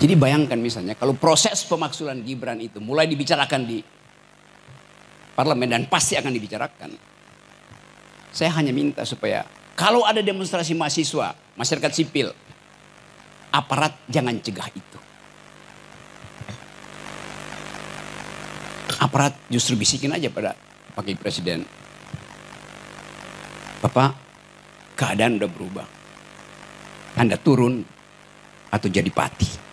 Jadi bayangkan misalnya kalau proses pemaksulan Gibran itu mulai dibicarakan di parlemen dan pasti akan dibicarakan. Saya hanya minta supaya kalau ada demonstrasi mahasiswa, masyarakat sipil, aparat jangan cegah itu. Aparat justru bisikin aja pada Wakil Presiden. Bapak, keadaan udah berubah. Anda turun atau jadi pati.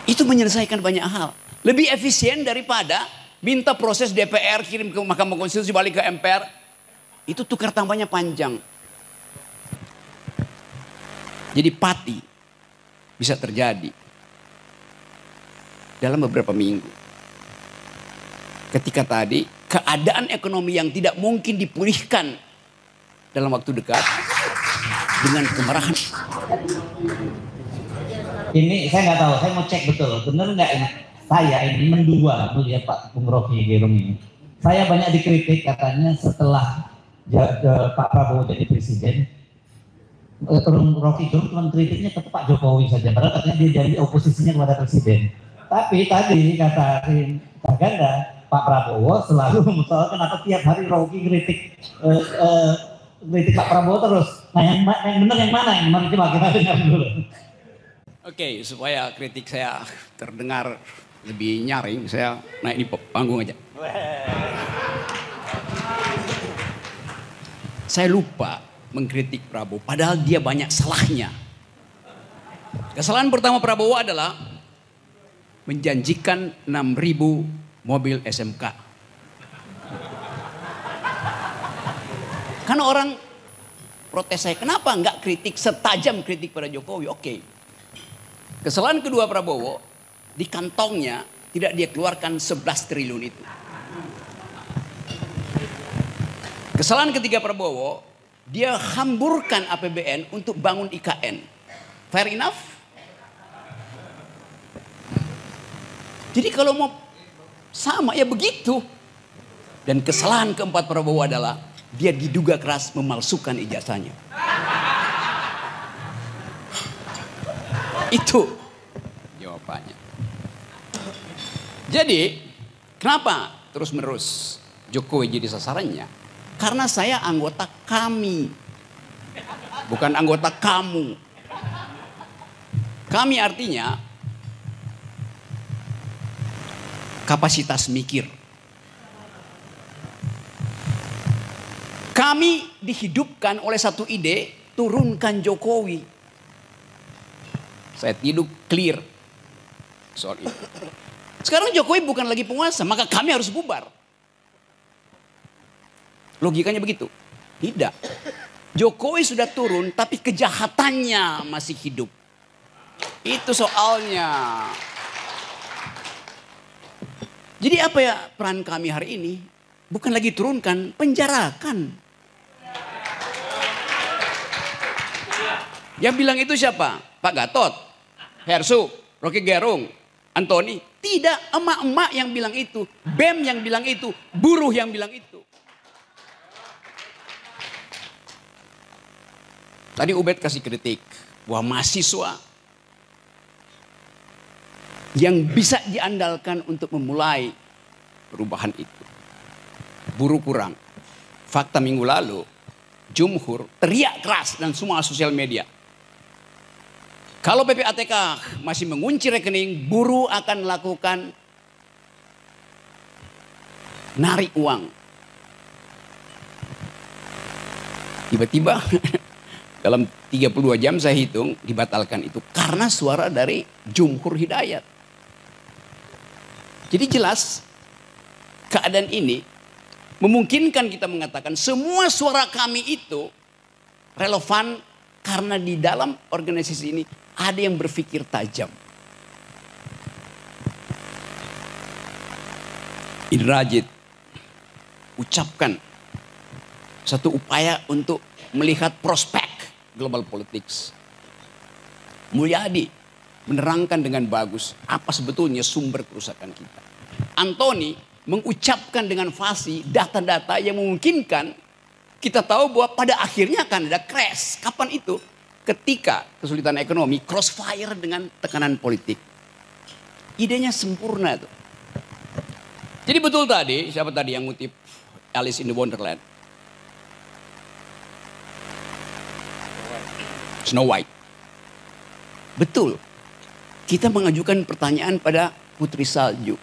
Itu menyelesaikan banyak hal. Lebih efisien daripada minta proses DPR kirim ke Mahkamah Konstitusi balik ke MPR. Itu tukar tambahnya panjang. Jadi pati bisa terjadi dalam beberapa minggu. Ketika tadi keadaan ekonomi yang tidak mungkin dipulihkan dalam waktu dekat dengan kemarahan. Ini saya nggak tahu, saya mau cek betul, benar nggak ini? Saya ini mendua melihat Pak Bung Rocky Gerung ini. Saya banyak dikritik katanya setelah Pak Prabowo jadi presiden. Rocky Gerung cuma kritiknya ke Pak Jokowi saja, padahal katanya dia jadi oposisinya kepada presiden. Tapi tadi kata Pak Ganda, Pak Prabowo selalu mempersoalkan kenapa tiap hari Rocky kritik Pak Prabowo terus. Nah yang benar yang mana? Yang mari coba kita dengar dulu. Oke, supaya kritik saya terdengar lebih nyaring, saya naik di panggung aja. Saya lupa mengkritik Prabowo, padahal dia banyak salahnya. Kesalahan pertama Prabowo adalah menjanjikan 6.000 mobil SMK. Karena orang protes saya, kenapa enggak kritik setajam kritik pada Jokowi? Oke. Kesalahan kedua Prabowo, di kantongnya tidak dia keluarkan 11 triliun itu. Kesalahan ketiga Prabowo, dia hamburkan APBN untuk bangun IKN. Fair enough? Jadi kalau mau sama ya begitu. Dan kesalahan keempat Prabowo adalah dia diduga keras memalsukan ijazahnya. Itu jawabannya. Jadi kenapa terus menerus Jokowi jadi sasarannya? Karena saya anggota kami, bukan anggota kamu. Kami artinya kapasitas mikir. Kami dihidupkan oleh satu ide, turunkan Jokowi. Saya tidur clear soal itu. Sekarang Jokowi bukan lagi penguasa, maka kami harus bubar. Logikanya begitu? Tidak. Jokowi sudah turun, tapi kejahatannya masih hidup. Itu soalnya. Jadi apa ya peran kami hari ini? Bukan lagi turunkan, penjarakan. Yang bilang itu siapa? Pak Gatot, Hersu, Rocky Gerung, Antoni. Tidak, emak-emak yang bilang itu. BEM yang bilang itu. Buruh yang bilang itu. Tadi Ubed kasih kritik bahwa mahasiswa yang bisa diandalkan untuk memulai perubahan itu. Buruh kurang. Fakta minggu lalu, Jumhur teriak keras dan semua sosial media. Kalau PPATK masih mengunci rekening, buruh akan melakukan narik uang. Tiba-tiba dalam 32 jam saya hitung dibatalkan itu karena suara dari Jumhur Hidayat. Jadi jelas keadaan ini memungkinkan kita mengatakan semua suara kami itu relevan karena di dalam organisasi ini ada yang berpikir tajam. Indrajit ucapkan satu upaya untuk melihat prospek global politics. Mulyadi menerangkan dengan bagus apa sebetulnya sumber kerusakan kita. Antoni mengucapkan dengan fasih data-data yang memungkinkan Kita tahu bahwa pada akhirnya akan ada crash. Kapan itu? Ketika kesulitan ekonomi crossfire dengan tekanan politik. Idenya sempurna tuh. Jadi betul tadi, siapa tadi yang ngutip Alice in the Wonderland? Snow White. Betul. Kita mengajukan pertanyaan pada Putri Salju.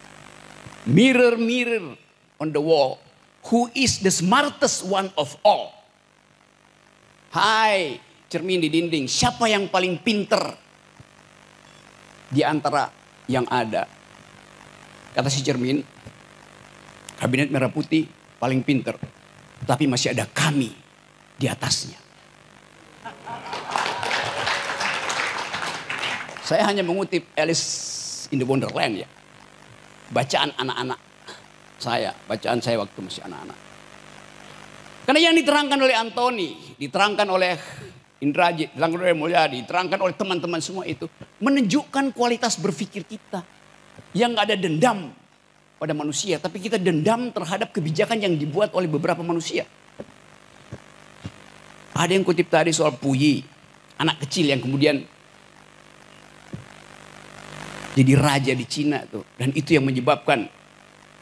Mirror, mirror on the wall. Who is the smartest one of all? Hai, cermin di dinding. Siapa yang paling pinter di antara yang ada? Kata si cermin, kabinet merah putih paling pinter. Tapi masih ada kami di atasnya. Saya hanya mengutip Alice in the Wonderland ya. Bacaan anak-anak saya, bacaan saya waktu masih anak-anak. Karena yang diterangkan oleh Antoni, diterangkan oleh Indrajit, diterangkan oleh Mulyadi, diterangkan oleh teman-teman semua itu menunjukkan kualitas berpikir kita yang gak ada dendam pada manusia, tapi kita dendam terhadap kebijakan yang dibuat oleh beberapa manusia. Ada yang kutip tadi soal Puyi, anak kecil yang kemudian jadi raja di Cina tuh, dan itu yang menyebabkan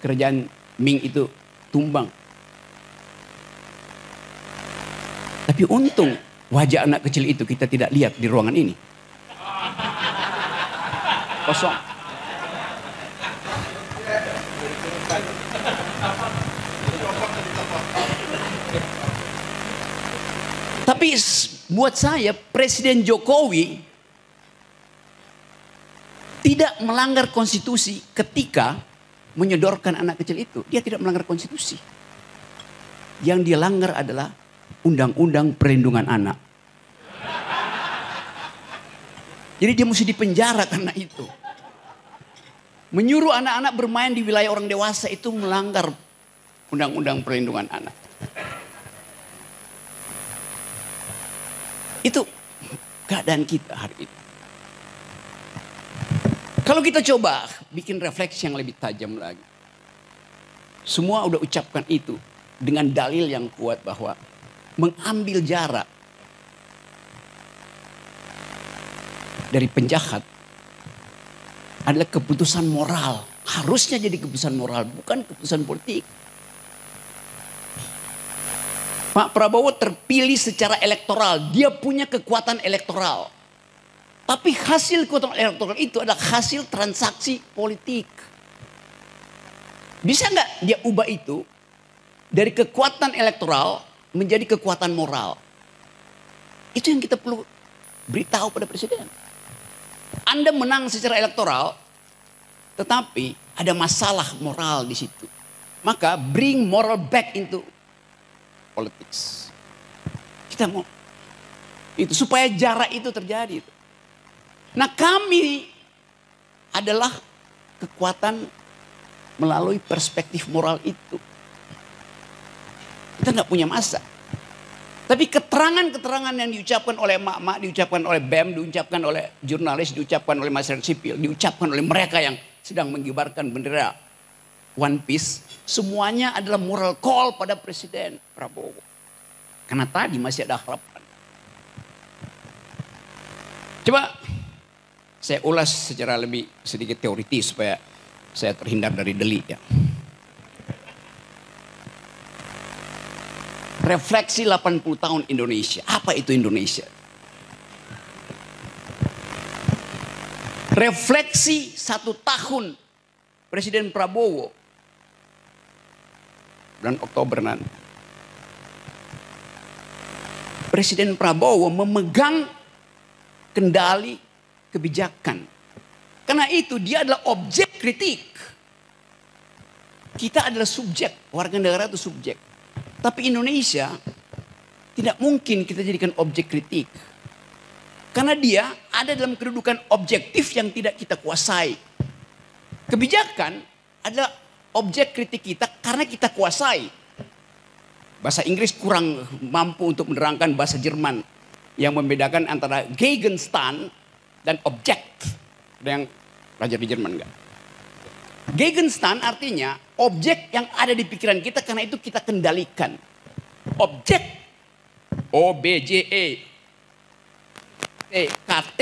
kerajaan Ming itu tumbang. Tapi untung wajah anak kecil itu kita tidak lihat di ruangan ini. Kosong. Tapi buat saya Presiden Jokowi tidak melanggar konstitusi ketika menyodorkan anak kecil itu. Dia tidak melanggar konstitusi. Yang dia langgar adalah Undang-Undang Perlindungan Anak. Jadi dia mesti dipenjara karena itu. Menyuruh anak-anak bermain di wilayah orang dewasa itu melanggar Undang-Undang Perlindungan Anak. Itu keadaan kita hari ini. Kalau kita coba bikin refleksi yang lebih tajam lagi. Semua udah ucapkan itu dengan dalil yang kuat bahwa mengambil jarak dari penjahat adalah keputusan moral. Harusnya jadi keputusan moral, bukan keputusan politik. Pak Prabowo terpilih secara elektoral. Dia punya kekuatan elektoral. Tapi hasil kekuatan elektoral itu adalah hasil transaksi politik. Bisa nggak dia ubah itu dari kekuatan elektoral menjadi kekuatan moral? Itu yang kita perlu beritahu pada presiden. Anda menang secara elektoral, tetapi ada masalah moral di situ. Maka bring moral back into politics. Kita mau itu supaya jarak itu terjadi. Nah kami adalah kekuatan melalui perspektif moral itu. Kita nggak punya masa. Tapi keterangan-keterangan yang diucapkan oleh emak-emak, diucapkan oleh BEM, diucapkan oleh jurnalis, diucapkan oleh masyarakat sipil, diucapkan oleh mereka yang sedang mengibarkan bendera One Piece. Semuanya adalah moral call pada Presiden Prabowo. Karena tadi masih ada harapan. Coba saya ulas secara lebih sedikit teoritis supaya saya terhindar dari delik ya. Refleksi 80 tahun Indonesia. Apa itu Indonesia? Refleksi 1 tahun Presiden Prabowo. Bulan Oktober nanti. Presiden Prabowo memegang kendali kebijakan. Karena itu dia adalah objek kritik. Kita adalah subjek, warga negara itu subjek. Tapi Indonesia tidak mungkin kita jadikan objek kritik. Karena dia ada dalam kedudukan objektif yang tidak kita kuasai. Kebijakan adalah objek kritik kita karena kita kuasai. Bahasa Inggris kurang mampu untuk menerangkan bahasa Jerman yang membedakan antara Gegenstand dan objek. Ada yang belajar di Jerman enggak? Gegenstand artinya objek yang ada di pikiran kita karena itu kita kendalikan. objek OBJE KT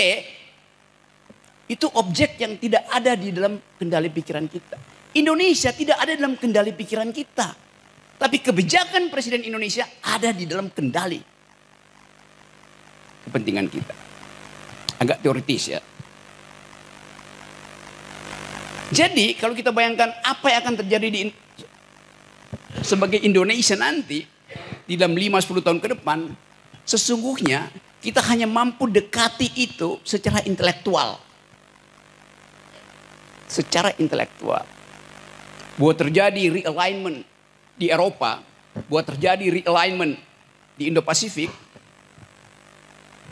itu objek yang tidak ada di dalam kendali pikiran kita. Indonesia tidak ada dalam kendali pikiran kita. Tapi kebijakan Presiden Indonesia ada di dalam kendali kepentingan kita. Agak teoritis ya. Jadi kalau kita bayangkan apa yang akan terjadi sebagai Indonesia nanti di dalam 5-10 tahun ke depan, sesungguhnya kita hanya mampu dekati itu secara intelektual. Secara intelektual. Buat terjadi realignment di Eropa, buat terjadi realignment di Indo-Pasifik,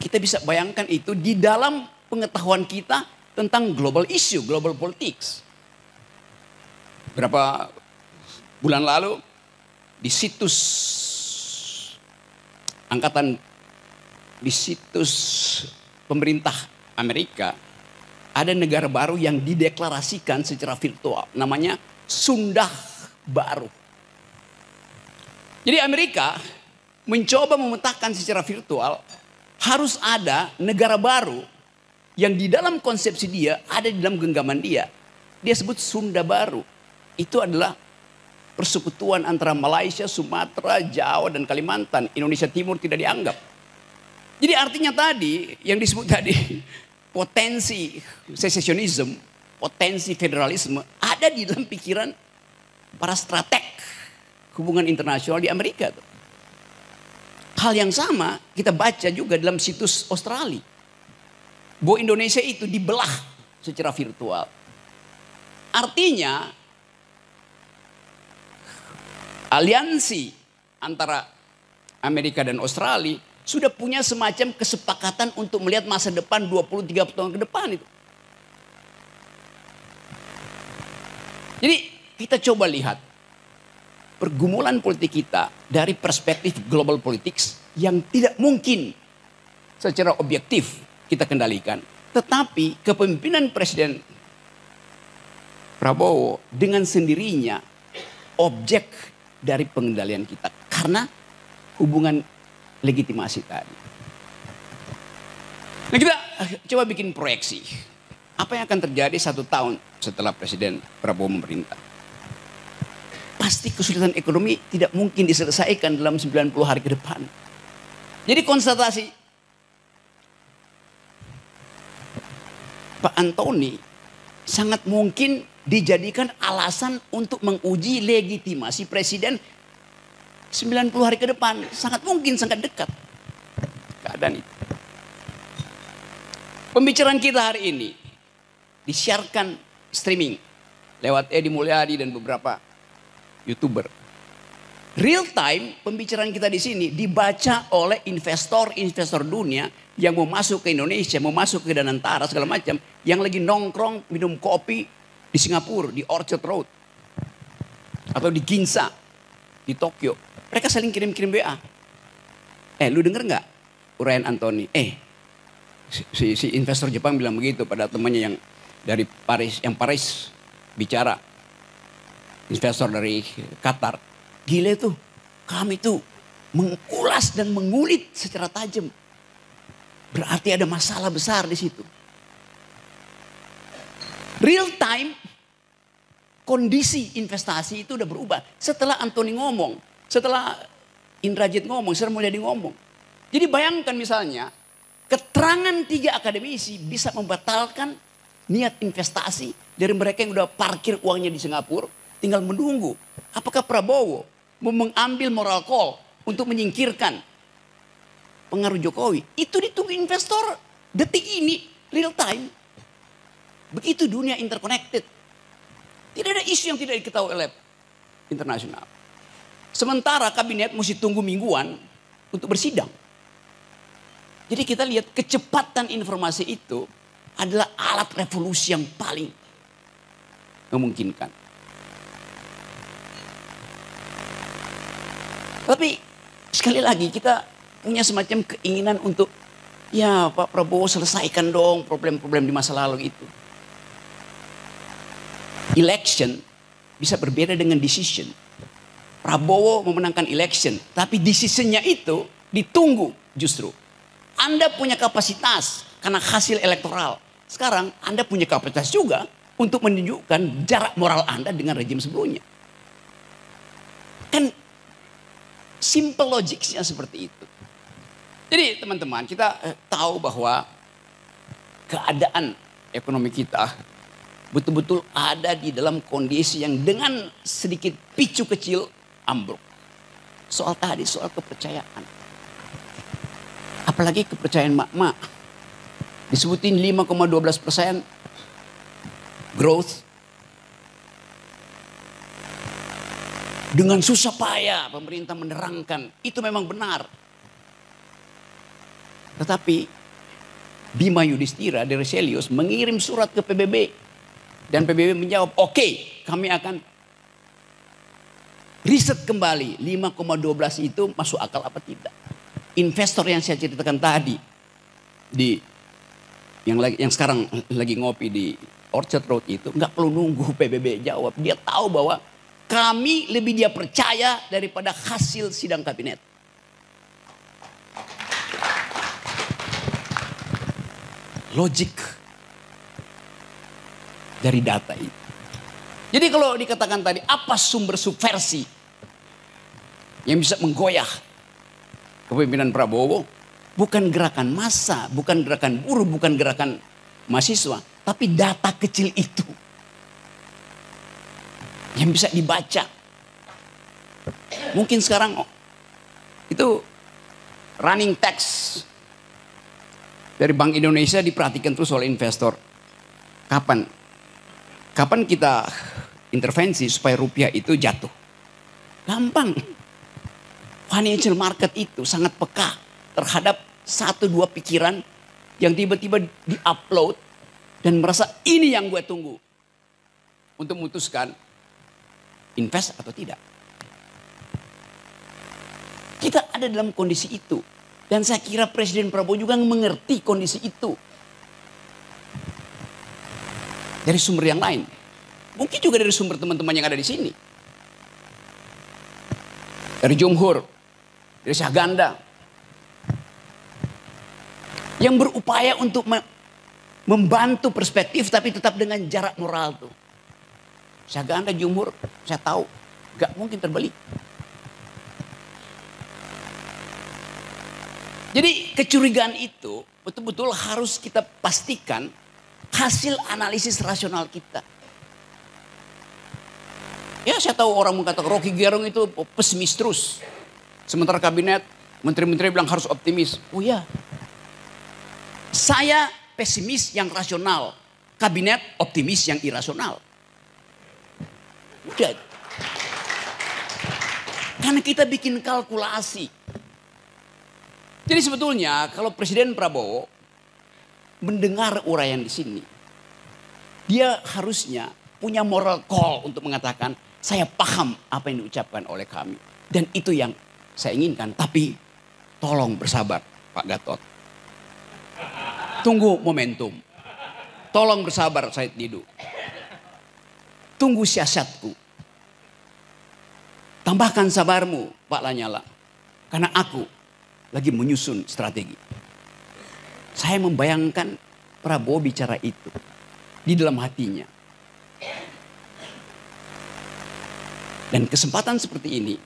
kita bisa bayangkan itu di dalam pengetahuan kita tentang global issue, global politics. Berapa bulan lalu di situs pemerintah Amerika ada negara baru yang dideklarasikan secara virtual, namanya Sunda Baru. Jadi Amerika mencoba memetakan secara virtual harus ada negara baru yang di dalam konsepsi dia ada di dalam genggaman dia. Dia sebut Sunda Baru. Itu adalah persekutuan antara Malaysia, Sumatera, Jawa dan Kalimantan. Indonesia Timur tidak dianggap. Jadi artinya tadi yang disebut tadi potensi secesionism, potensi federalisme ada di dalam pikiran para strateg hubungan internasional di Amerika. Hal yang sama kita baca juga dalam situs Australia. Bahwa Indonesia itu dibelah secara virtual. Artinya aliansi antara Amerika dan Australia sudah punya semacam kesepakatan untuk melihat masa depan 20-30 tahun ke depan itu. Jadi kita coba lihat pergumulan politik kita dari perspektif global politics yang tidak mungkin secara objektif kita kendalikan. Tetapi kepemimpinan Presiden Prabowo dengan sendirinya objek dari pengendalian kita. Karena hubungan legitimasi tadi. Nah kita coba bikin proyeksi. Apa yang akan terjadi 1 tahun setelah Presiden Prabowo memerintah? Pasti kesulitan ekonomi tidak mungkin diselesaikan dalam 90 hari ke depan. Jadi konstatasi Pak Antoni sangat mungkin dijadikan alasan untuk menguji legitimasi Presiden 90 hari ke depan. Sangat mungkin, sangat dekat keadaan itu. Pembicaraan kita hari ini disiarkan streaming lewat Edi Mulyadi dan beberapa YouTuber. Real time pembicaraan kita di sini dibaca oleh investor-investor dunia yang mau masuk ke Indonesia, mau masuk ke Danantara segala macam, yang lagi nongkrong minum kopi di Singapura, di Orchard Road atau di Ginza, di Tokyo. Mereka saling kirim-kirim WA. Lu denger nggak uraian Antoni? Si investor Jepang bilang begitu pada temannya yang dari Paris, yang Paris bicara. Investor dari Qatar. Gile tuh, kami tuh mengulas dan mengulit secara tajam. Berarti ada masalah besar di situ. Real time kondisi investasi itu udah berubah. Setelah Antoni ngomong, setelah Indrajit ngomong, Sri Mulyadi ngomong. Jadi bayangkan misalnya, keterangan 3 akademisi bisa membatalkan niat investasi dari mereka yang udah parkir uangnya di Singapura, tinggal menunggu. Apakah Prabowo mau mengambil moral call untuk menyingkirkan pengaruh Jokowi? Itu ditunggu investor detik ini, real time. Begitu dunia interconnected. Tidak ada isu yang tidak diketahui oleh internasional. Sementara kabinet mesti tunggu mingguan untuk bersidang. Jadi kita lihat kecepatan informasi itu adalah alat revolusi yang paling memungkinkan. Tapi sekali lagi kita punya semacam keinginan untuk ya Pak Prabowo selesaikan dong problem-problem di masa lalu itu. Election bisa berbeda dengan decision. Prabowo memenangkan election, tapi decision-nya itu ditunggu justru. Anda punya kapasitas karena hasil elektoral. Sekarang Anda punya kapasitas juga untuk menunjukkan jarak moral Anda dengan rejim sebelumnya. Kan simple logic-nya seperti itu. Jadi teman-teman, kita tahu bahwa keadaan ekonomi kita betul-betul ada di dalam kondisi yang dengan sedikit picu kecil ambruk. Soal tadi, soal kepercayaan. Apalagi kepercayaan mak-mak. Disebutin 5,12% growth. Dengan susah payah pemerintah menerangkan itu memang benar. Tetapi Bima Yudhistira dari Selius mengirim surat ke PBB. Dan PBB menjawab, oke, kami akan riset kembali 5,12 itu masuk akal apa tidak. Investor yang saya ceritakan tadi yang sekarang lagi ngopi di Orchard Road itu nggak perlu nunggu PBB jawab. Dia tahu bahwa kami lebih dia percaya daripada hasil sidang kabinet. Logik dari data itu. Jadi kalau dikatakan tadi apa sumber subversi yang bisa menggoyah kepemimpinan Prabowo, bukan gerakan massa, bukan gerakan buruh, bukan gerakan mahasiswa, tapi data kecil itu yang bisa dibaca. Mungkin sekarang itu running text dari Bank Indonesia diperhatikan terus oleh investor. Kapan kita intervensi supaya rupiah itu jatuh? Gampang. Financial market itu sangat peka terhadap 1-2 pikiran yang tiba-tiba di-upload dan merasa ini yang gue tunggu untuk memutuskan invest atau tidak. Kita ada dalam kondisi itu. Dan saya kira Presiden Prabowo juga mengerti kondisi itu. Dari sumber yang lain. Mungkin juga dari sumber teman-teman yang ada di sini. Dari Jumhur. Dari Syahganda. Yang berupaya untuk membantu perspektif tapi tetap dengan jarak moral tuh. Syahganda, Jumhur, saya tahu gak mungkin terbalik. Jadi kecurigaan itu betul-betul harus kita pastikan hasil analisis rasional kita. Ya saya tahu orang mengatakan Rocky Gerung itu pesimis terus. Sementara kabinet, menteri-menteri bilang harus optimis. Oh ya, saya pesimis yang rasional. Kabinet optimis yang irasional. Udah. Karena kita bikin kalkulasi. Jadi sebetulnya kalau Presiden Prabowo mendengar uraian di sini, dia harusnya punya moral call untuk mengatakan saya paham apa yang diucapkan oleh kami dan itu yang saya inginkan. Tapi tolong bersabar Pak Gatot, tunggu momentum. Tolong bersabar Said Didu, tunggu siasatku. Tambahkan sabarmu Pak Lanyala, karena aku lagi menyusun strategi. Saya membayangkan Prabowo bicara itu di dalam hatinya. Dan kesempatan seperti ini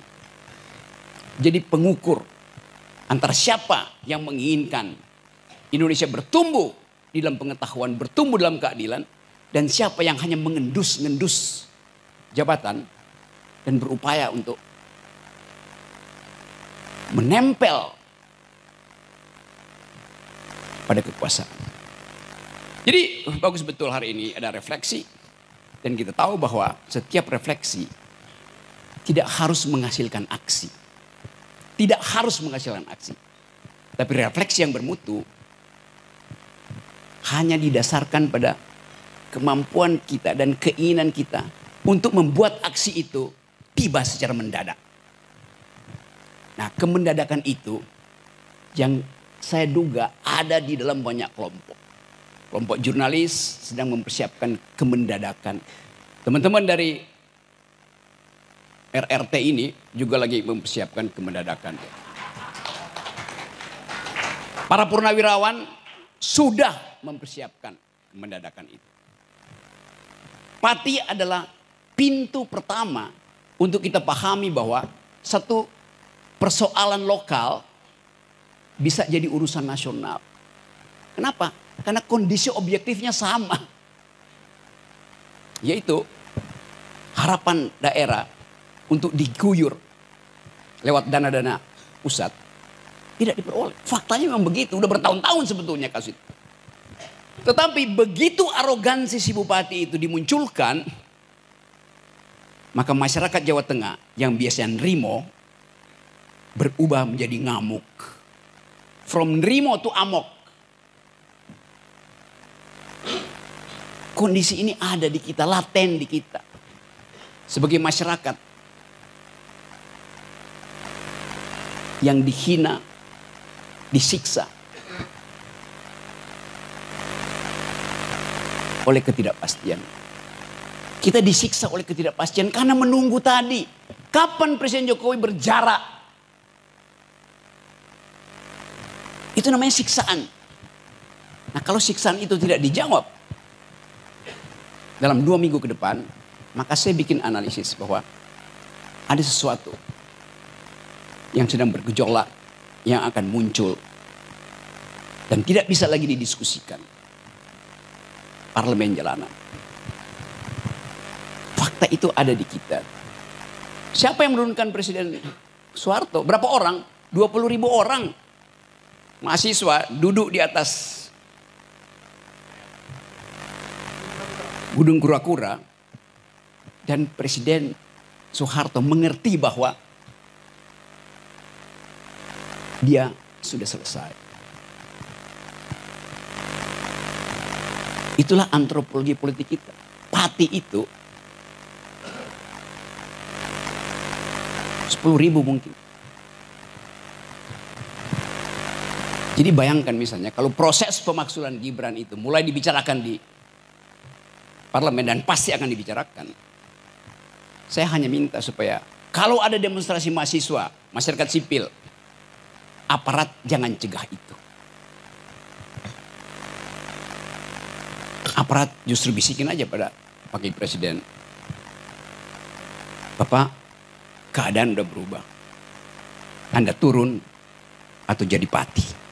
jadi pengukur antara siapa yang menginginkan Indonesia bertumbuh di dalam pengetahuan, bertumbuh dalam keadilan, dan siapa yang hanya mengendus-ngendus jabatan dan berupaya untuk menempel pada kekuasaan. Jadi bagus betul hari ini ada refleksi. Dan kita tahu bahwa setiap refleksi tidak harus menghasilkan aksi. Tidak harus menghasilkan aksi. Tapi refleksi yang bermutu hanya didasarkan pada kemampuan kita dan keinginan kita untuk membuat aksi itu tiba secara mendadak. Nah, kemendadakan itu yang saya duga ada di dalam banyak kelompok. Kelompok jurnalis sedang mempersiapkan kemendadakan. Teman-teman dari RRT ini juga lagi mempersiapkan kemendadakan. Para purnawirawan sudah mempersiapkan kemendadakan itu. Pati adalah pintu pertama untuk kita pahami bahwa satu persoalan lokal bisa jadi urusan nasional. Kenapa? Karena kondisi objektifnya sama. Yaitu harapan daerah untuk diguyur lewat dana-dana pusat tidak diperoleh. Faktanya memang begitu. Udah bertahun-tahun sebetulnya kasus itu. Tetapi begitu arogansi si bupati itu dimunculkan, maka masyarakat Jawa Tengah yang biasanya nerimo berubah menjadi ngamuk. From nerimo to amok. Kondisi ini ada di kita, laten di kita. Sebagai masyarakat yang dihina, disiksa oleh ketidakpastian. Kita disiksa oleh ketidakpastian karena menunggu tadi. Kapan Presiden Jokowi berjarak? Itu namanya siksaan. Nah, kalau siksaan itu tidak dijawab dalam 2 minggu ke depan, maka saya bikin analisis bahwa ada sesuatu yang sedang bergejolak yang akan muncul dan tidak bisa lagi didiskusikan. Parlemen jalanan. Fakta itu ada di kita. Siapa yang menurunkan Presiden Soeharto? Berapa orang? 20.000 orang. Mahasiswa duduk di atas Gunung Kura-Kura. Dan Presiden Soeharto mengerti bahwa dia sudah selesai. Itulah antropologi politik kita. Pati itu 10.000 mungkin. Jadi bayangkan misalnya kalau proses pemaksulan Gibran itu mulai dibicarakan di parlemen dan pasti akan dibicarakan. Saya hanya minta supaya kalau ada demonstrasi mahasiswa, masyarakat sipil, aparat jangan cegah itu. Aparat justru bisikin aja pada Wakil Presiden. Bapak, keadaan udah berubah. Anda turun atau jadi pati.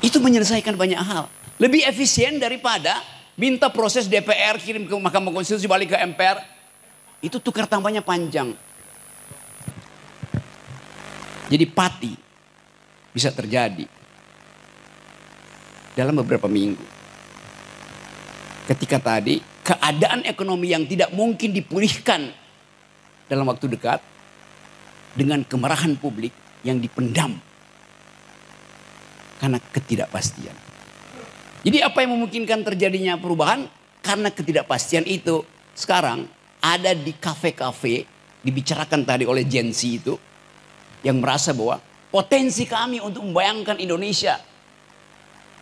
Itu menyelesaikan banyak hal. Lebih efisien daripada minta proses DPR kirim ke Mahkamah Konstitusi balik ke MPR. Itu tukar tambahnya panjang. Jadi pati bisa terjadi dalam beberapa minggu. Ketika tadi keadaan ekonomi yang tidak mungkin dipulihkan dalam waktu dekat dengan kemarahan publik yang dipendam karena ketidakpastian. Jadi apa yang memungkinkan terjadinya perubahan? Karena ketidakpastian itu sekarang ada di kafe-kafe dibicarakan tadi oleh Gen Z itu yang merasa bahwa potensi kami untuk membayangkan Indonesia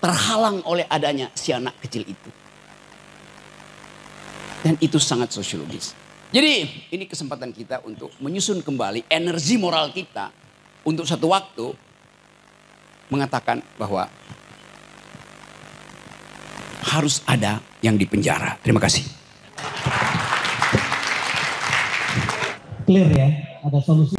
terhalang oleh adanya si anak kecil itu. Dan itu sangat sosiologis. Jadi ini kesempatan kita untuk menyusun kembali energi moral kita untuk satu waktu mengatakan bahwa harus ada yang dipenjara. Terima kasih. Clear ya, ada solusi.